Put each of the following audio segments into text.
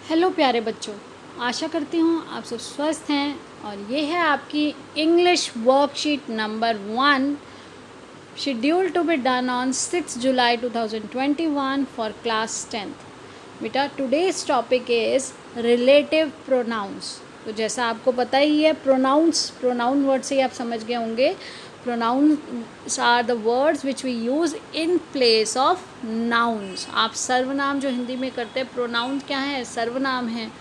Hello प्यारे बच्चों, आशा करती हूँ आप सब स्वस्थ हैं। और ये है आपकी English worksheet number 1 schedule to be done on 6 July 2021 for class 10th। बेटा today's topic is relative pronouns. तो जैसा आपको पता ही है, प्रोनाउन वर्ड से ही आप समझ गए होंगे। Pronouns are the words which we use in place of nouns. आप सर्वनाम जो हिंदी में करते हैं, प्रोनाउन क्या है? सर्वनाम है।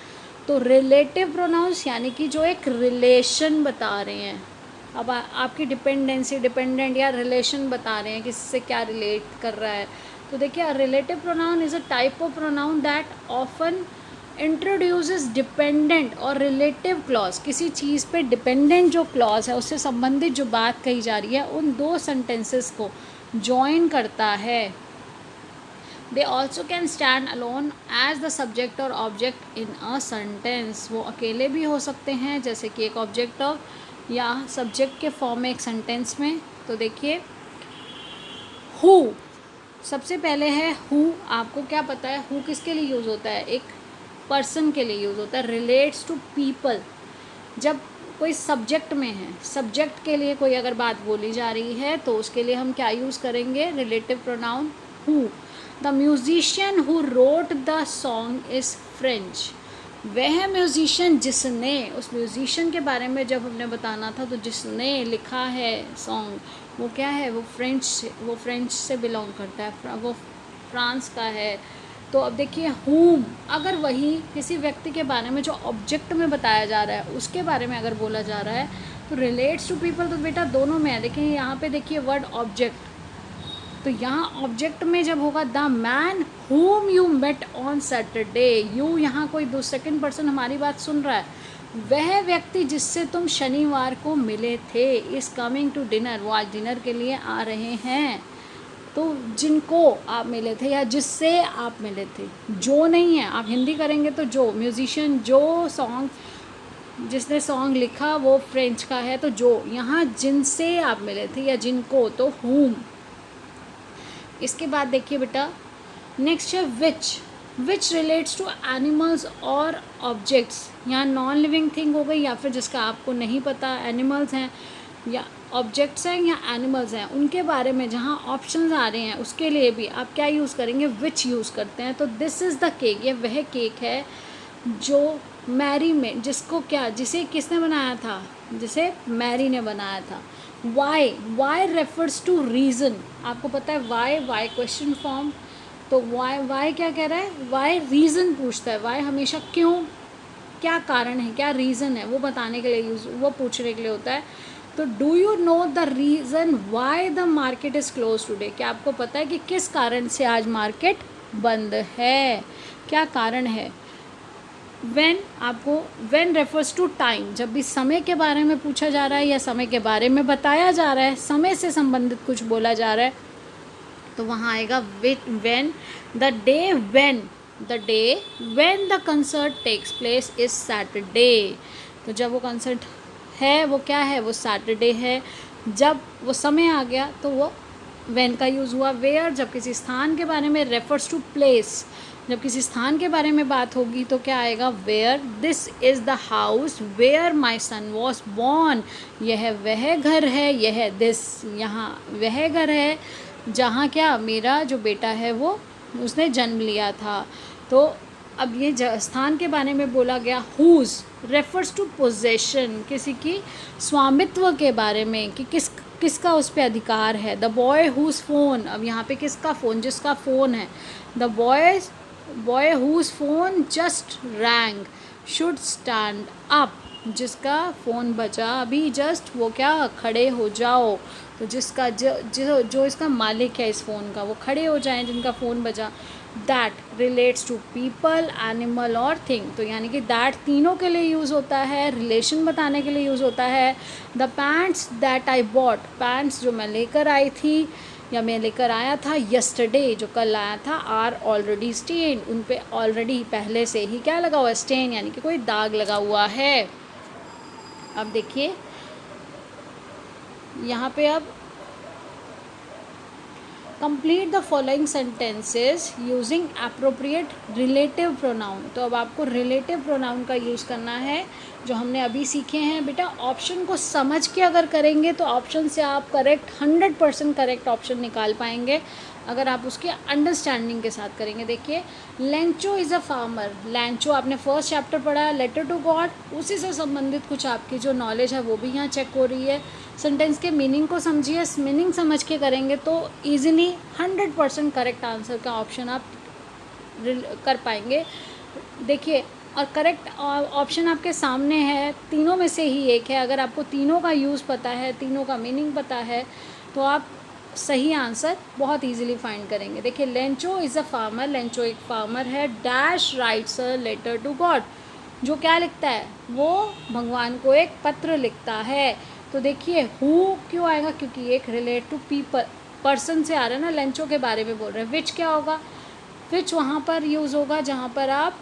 तो रिलेटिव प्रोनाउंस यानी कि जो एक रिलेशन बता रहे हैं। अब आपकी डिपेंडेंट या रिलेशन बता रहे हैं, किससे क्या रिलेट कर रहा है। तो देखिए, relative pronoun is a type of pronoun that often introduces dependent और रिलेटिव क्लॉज। किसी चीज़ पे डिपेंडेंट जो क्लॉज है, उससे संबंधित जो बात कही जा रही है, उन दो सेंटेंसेस को जॉइन करता है। They also can stand alone as the subject और ऑब्जेक्ट इन अ सेंटेंस। वो अकेले भी हो सकते हैं, जैसे कि एक ऑब्जेक्ट ऑफ या सब्जेक्ट के फॉर्म में एक सेंटेंस में। तो देखिए, हु सबसे पहले है हु। आपको क्या पता है हु किसके लिए यूज़ होता है? एक पर्सन के लिए यूज़ होता है। Relates to people. जब कोई सब्जेक्ट में है, सब्जेक्ट के लिए कोई अगर बात बोली जा रही है, तो उसके लिए हम क्या यूज़ करेंगे? Relative pronoun who. The musician who wrote the song is French. वह म्यूजिशियन जिसने, उस म्यूजिशियन के बारे में जब हमने बताना था, तो जिसने लिखा है सॉन्ग, वो क्या है? वो फ्रेंच से बिलोंग करता है, वो फ्रांस का है। तो अब देखिए, हुम, अगर वही किसी व्यक्ति के बारे में जो ऑब्जेक्ट में बताया जा रहा है, उसके बारे में अगर बोला जा रहा है, तो रिलेट्स टू पीपल तो बेटा दोनों में है। देखिए यहाँ पे देखिए वर्ड ऑब्जेक्ट, तो यहाँ ऑब्जेक्ट में जब होगा the man whom you met on Saturday, you यहाँ कोई सेकंड पर्सन हमारी बात सुन रहा है। वह व्यक्ति जिससे तुम शनिवार को मिले थे इज़ कमिंग टू डिनर, वो आज डिनर के लिए आ रहे हैं। तो जिनको आप मिले थे या जिससे आप मिले थे, जो नहीं है, आप हिंदी करेंगे तो जो, म्यूजिशियन जो सॉन्ग, जिसने सॉन्ग लिखा वो फ्रेंच का है, तो जो। यहाँ जिनसे आप मिले थे या जिनको, तो हुम। इसके बाद देखिए बेटा, नेक्स्ट है विच रिलेट्स टू एनिमल्स और ऑब्जेक्ट्स। यहाँ नॉन लिविंग थिंग हो गई, या फिर जिसका आपको नहीं पता, एनिमल्स हैं या ऑब्जेक्ट्स हैं या एनिमल्स हैं, उनके बारे में जहाँ ऑप्शंस आ रहे हैं, उसके लिए भी आप क्या यूज़ करेंगे? विच यूज़ करते हैं। तो दिस इज़ द केक, ये वह केक है जो मैरी में, जिसे किसने बनाया था? जिसे मैरी ने बनाया था। Why refers to reason. आपको पता है वाई क्वेश्चन फॉर्म, तो वाई क्या कह रहा है? वाई रीज़न पूछता है। वाई हमेशा क्यों, क्या कारण है, क्या रीज़न है, वो बताने के लिए वो पूछने के लिए होता है। तो do you know the reason why the market is close today. क्या आपको पता है कि किस कारण से आज मार्केट बंद है? क्या कारण है? वेन रेफर्स टू टाइम, जब भी समय के बारे में पूछा जा रहा है या समय के बारे में बताया जा रहा है, समय से संबंधित कुछ बोला जा रहा है, तो वहाँ आएगा when. The day when the concert takes place is Saturday. तो जब वो कंसर्ट है, वो क्या है? वो सैटरडे है। जब वो समय आ गया तो वो वेन का यूज़ हुआ। वेयर, जब किसी स्थान के बारे में, रेफर्स टू प्लेस, जब किसी स्थान के बारे में बात होगी तो क्या आएगा? Where. This is the house where my son was born. यह वह घर है, यह दिस, यहाँ वह घर है जहाँ क्या, मेरा जो बेटा है वो, उसने जन्म लिया था। तो अब ये स्थान के बारे में बोला गया। हुज रेफर्स टू पोजेशन, किसी की स्वामित्व के बारे में, कि किसका उस पर अधिकार है। द बॉय हुज फ़ोन, अब यहाँ पे किसका फ़ोन? जिसका फ़ोन है। The boy whose phone just rang should stand up, जिसका फ़ोन बजा अभी जस्ट, वो क्या, खड़े हो जाओ। तो जिसका जो इसका मालिक है इस फ़ोन का, वो खड़े हो जाएं जिनका फ़ोन बजा। That relates to people, animal और थिंग। तो यानी कि दैट तीनों के लिए यूज़ होता है, रिलेशन बताने के लिए यूज़ होता है। The pants that I bought, pants जो मैं लेकर आई थी या मैं लेकर आया था, यस्टरडे जो कल आया था, आर ऑलरेडी स्टेन, उन पे ऑलरेडी पहले से ही क्या लगा हुआ है? स्टेन, यानी कि कोई दाग लगा हुआ है। अब देखिए यहाँ पे, अब complete the following sentences using appropriate relative pronoun. तो अब आपको रिलेटिव प्रोनाउन का यूज़ करना है जो हमने अभी सीखे हैं। बेटा ऑप्शन को समझ के अगर करेंगे तो ऑप्शन से आप करेक्ट 100% करेक्ट ऑप्शन निकाल पाएंगे अगर आप उसके अंडरस्टैंडिंग के साथ करेंगे। देखिए, Lencho is a farmer. Lencho आपने फर्स्ट चैप्टर पढ़ा है, लेटर टू गॉड, उसी से संबंधित कुछ आपकी जो नॉलेज है वो भी यहाँ चेक हो रही है। सेंटेंस के मीनिंग को समझिए, मीनिंग समझ के करेंगे तो ईजिली 100% करेक्ट आंसर का ऑप्शन आप कर पाएंगे। देखिए, और करेक्ट ऑप्शन आपके सामने है, तीनों में से ही एक है। अगर आपको तीनों का यूज़ पता है, तीनों का मीनिंग पता है, तो आप सही आंसर बहुत इजीली फाइंड करेंगे। देखिए, Lencho is a farmer, Lencho एक फार्मर है। Dash writes a letter to God, जो क्या लिखता है, वो भगवान को एक पत्र लिखता है। तो देखिए, हु क्यों आएगा, क्योंकि एक रिलेट टू पीपल, पर्सन से आ रहा है ना, लेंचो के बारे में बोल रहे हैं। विच क्या होगा, विच वहाँ पर यूज़ होगा जहाँ पर आप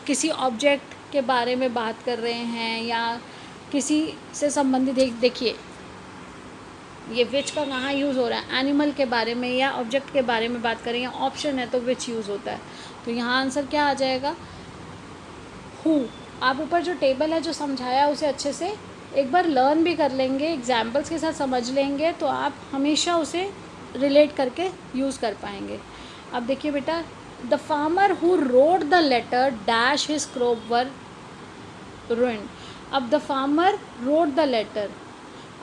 किसी ऑब्जेक्ट के बारे में बात कर रहे हैं या किसी से संबंधित। देखिए, ये विच का कहाँ यूज़ हो रहा है, एनिमल के बारे में या ऑब्जेक्ट के बारे में बात करें, या ऑप्शन है तो विच यूज़ होता है। तो यहाँ आंसर क्या आ जाएगा, हु। आप ऊपर जो टेबल है जो समझाया उसे अच्छे से एक बार लर्न भी कर लेंगे, एग्जाम्पल्स के साथ समझ लेंगे, तो आप हमेशा उसे रिलेट करके यूज़ कर पाएंगे। अब देखिए बेटा, the farmer who wrote the letter dash his crop were ruined। अब the farmer wrote the letter,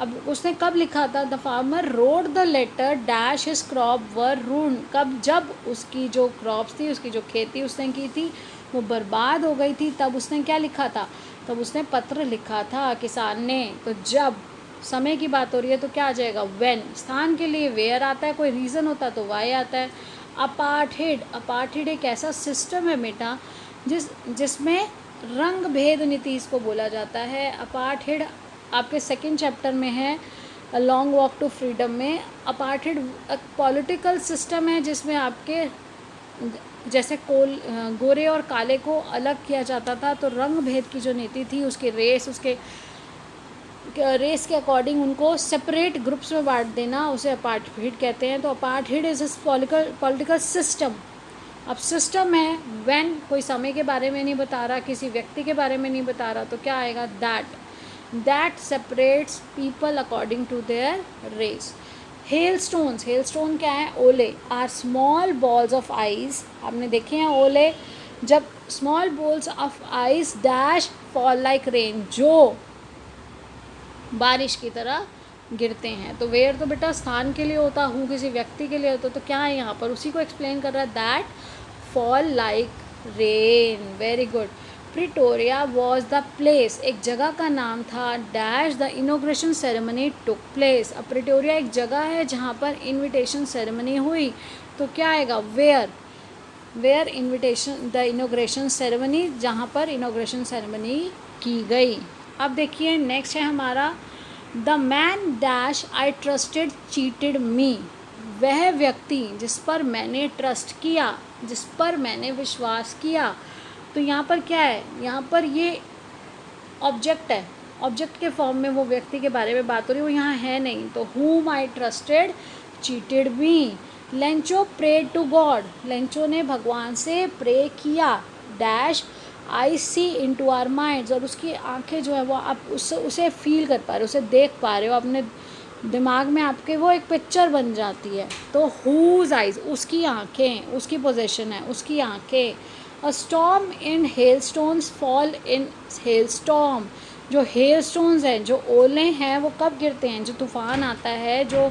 अब उसने कब लिखा था, the farmer wrote the letter dash his crop were ruined। कब, जब उसकी जो क्रॉप्स थी, उसकी जो खेती उसने की थी वो बर्बाद हो गई थी, तब उसने क्या लिखा था, तब उसने पत्र लिखा था किसान ने। तो जब समय की बात हो रही है तो क्या आ जाएगा, व्हेन। स्थान के लिए वेयर आता है, कोई रीज़न होता तो वाई आता है। अपार्थेड, अपार्थेड एक ऐसा सिस्टम है बेटा जिसमें रंग भेद नीति इसको बोला जाता है। अपार्थेड आपके सेकंड चैप्टर में है, लॉन्ग वॉक टू फ्रीडम में। अपार्थेड पॉलिटिकल सिस्टम है जिसमें आपके जैसे गोरे और काले को अलग किया जाता था, तो रंग भेद की जो नीति थी, उसके रेस के अकॉर्डिंग उनको सेपरेट ग्रुप्स में बांट देना, उसे अपार्थेड कहते हैं। तो अपार्थेड इज पॉलिटिकल सिस्टम। अब सिस्टम है, व्हेन कोई समय के बारे में नहीं बता रहा, किसी व्यक्ति के बारे में नहीं बता रहा, तो क्या आएगा, that separates people according to their race. Hailstones, hailstone क्या है, ओले, are small balls of ice. आपने देखे हैं ओले, जब small balls of ice dash fall like rain, जो बारिश की तरह गिरते हैं। तो वेयर तो बेटा स्थान के लिए होता, हूँ किसी व्यक्ति के लिए होता, तो क्या है यहाँ पर, उसी को एक्सप्लेन कर रहा है, that fall like rain. Very good. Pretoria was the place, एक जगह का नाम था, dash the inauguration ceremony took place. अब प्रिटोरिया एक जगह है जहाँ पर इन्विटेशन सेरेमनी हुई, तो क्या आएगा, where invitation the inauguration ceremony, जहाँ पर इनोग्रेशन सेरेमनी की गई। अब देखिए नेक्स्ट है हमारा, the man dash I trusted cheated मी। वह व्यक्ति जिस पर मैंने ट्रस्ट किया, जिस पर मैंने विश्वास किया। तो यहाँ पर क्या है, यहाँ पर ये ऑब्जेक्ट है, ऑब्जेक्ट के फॉर्म में वो व्यक्ति के बारे में बात हो रही है, वो यहाँ है नहीं, तो whom I trusted cheated me। Lencho prayed to God, Lencho ने भगवान से प्रे किया, dash I see into our minds. और उसकी आंखें जो है वो आप उसे फील कर पा रहे हो, उसे देख पा रहे हो, अपने दिमाग में आपके वो एक पिक्चर बन जाती है। तो हुज आइज, उसकी आंखें, उसकी पोजेशन है, उसकी आंखें। A storm in hailstones fall in hailstorm. जो हेलस्टोन्स हैं, जो ओले हैं, वो कब गिरते हैं, जो तूफ़ान आता है जो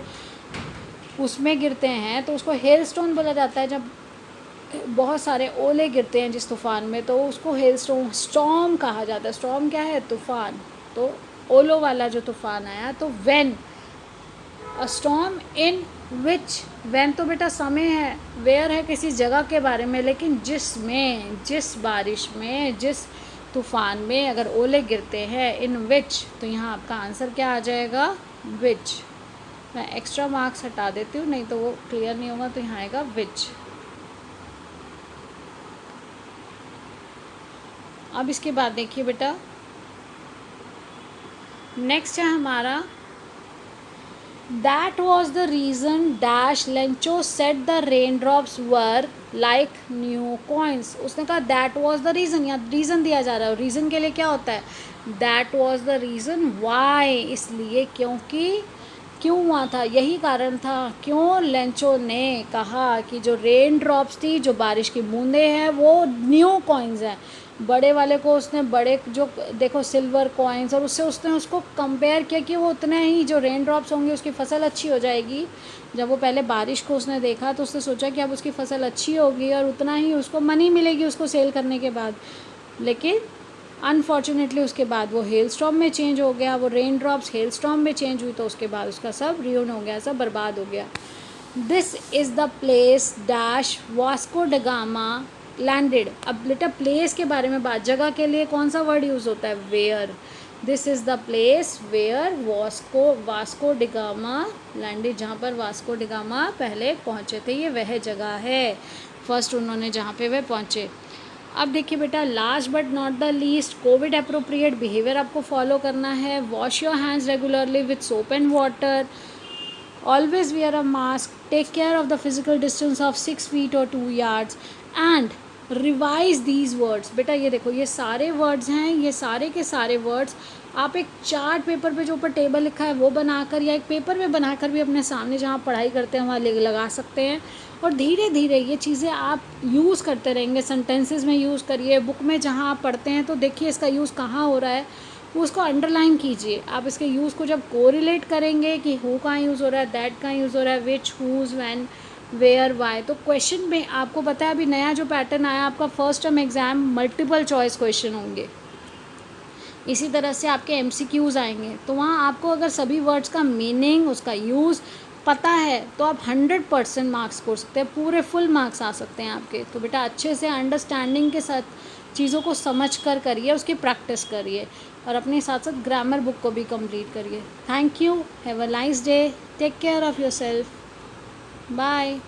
उसमें गिरते हैं, तो उसको हेलस्टोन बोला जाता है। जब बहुत सारे ओले गिरते हैं जिस तूफ़ान में, तो उसको हेलस्टोन, स्टॉर्म कहा जाता है। स्टॉर्म क्या है, तूफ़ान। तो ओलों वाला जो तूफ़ान आया, तो when a storm in which, when तो बेटा समय है, वेयर है किसी जगह के बारे में, लेकिन जिसमें, जिस बारिश में, जिस तूफ़ान में अगर ओले गिरते हैं, इन विच, तो यहाँ आपका आंसर क्या आ जाएगा, विच। मैं एक्स्ट्रा मार्क्स हटा देती हूँ, नहीं तो वो क्लियर नहीं होगा, तो यहाँ आएगा विच। अब इसके बाद देखिए बेटा, नेक्स्ट है हमारा that was the reason dash Lencho set the rain drops were like new coins. उसने कहा दैट वॉज द रीज़न, या रीज़न दिया जा रहा है, रीज़न के लिए क्या होता है, that was the reason why, इसलिए क्योंकि, क्यों हुआ था, यही कारण था क्यों लेंचो ने कहा कि जो रेन ड्रॉप्स थी, जो बारिश की बूंदें हैं, वो न्यू कॉइन्स हैं। बड़े वाले को उसने बड़े जो देखो सिल्वर कॉइन्स, और उससे उसने उसको कंपेयर किया कि वो उतने ही जो रेन ड्रॉप्स होंगे उसकी फ़सल अच्छी हो जाएगी। जब वो पहले बारिश को उसने देखा तो उसने सोचा कि अब उसकी फ़सल अच्छी होगी और उतना ही उसको मनी मिलेगी उसको सेल करने के बाद। लेकिन अनफॉर्चुनेटली उसके बाद वो हेल स्टॉर्म में चेंज हो गया, वो रेन ड्रॉप्स हेल स्टॉर्म में चेंज हुई, तो उसके बाद उसका सब रियून हो गया, सब बर्बाद हो गया। This is the place dash Vasco da Gama landed. अब बेटा प्लेस के बारे में बात, जगह के लिए कौन सा वर्ड यूज़ होता है, where. This is the place where Vasco da Gama landed, जहाँ पर वास्को ड गामा पहले पहुँचे थे, ये वह जगह है फर्स्ट उन्होंने जहाँ पे वे पहुँचे। अब देखिए बेटा, last but not the least, Covid appropriate behaviour आपको फॉलो करना है। Wash your hands regularly with soap and water, always wear a mask, take care of the physical distance of 6 feet or 2 yards and revise these words। बेटा ये देखो, ये सारे words हैं, ये सारे के सारे वर्ड्स आप एक चार्ट पेपर पे जो ऊपर टेबल लिखा है वो बनाकर, या एक पेपर में बनाकर भी अपने सामने जहाँ पढ़ाई करते हैं वहाँ लगा सकते हैं। और धीरे धीरे ये चीज़ें आप यूज़ करते रहेंगे, सेंटेंसेस में यूज़ करिए, बुक में जहाँ आप पढ़ते हैं तो देखिए इसका यूज़ कहाँ हो रहा है, उसको अंडरलाइन कीजिए। आप इसके यूज़ को जब कोरिलेट करेंगे कि हु कहाँ यूज़ हो रहा है, दैट कहाँ यूज़ हो रहा है, विच, हुज़, व्हेन, वेयर, वाई, तो क्वेश्चन में आपको पता है अभी नया जो पैटर्न आया आपका first term exam multiple choice question होंगे, इसी तरह से आपके MCQs आएंगे, तो वहाँ आपको अगर सभी वर्ड्स का मीनिंग, उसका यूज़ पता है तो आप 100% मार्क्स स्कोर सकते हैं, पूरे फुल मार्क्स आ सकते हैं आपके। तो बेटा अच्छे से अंडरस्टैंडिंग के साथ चीज़ों को समझ कर करिए, उसकी प्रैक्टिस करिए और अपने साथ साथ ग्रामर बुक को भी कंप्लीट करिए। Thank you, have a nice day, take care of yourself, bye.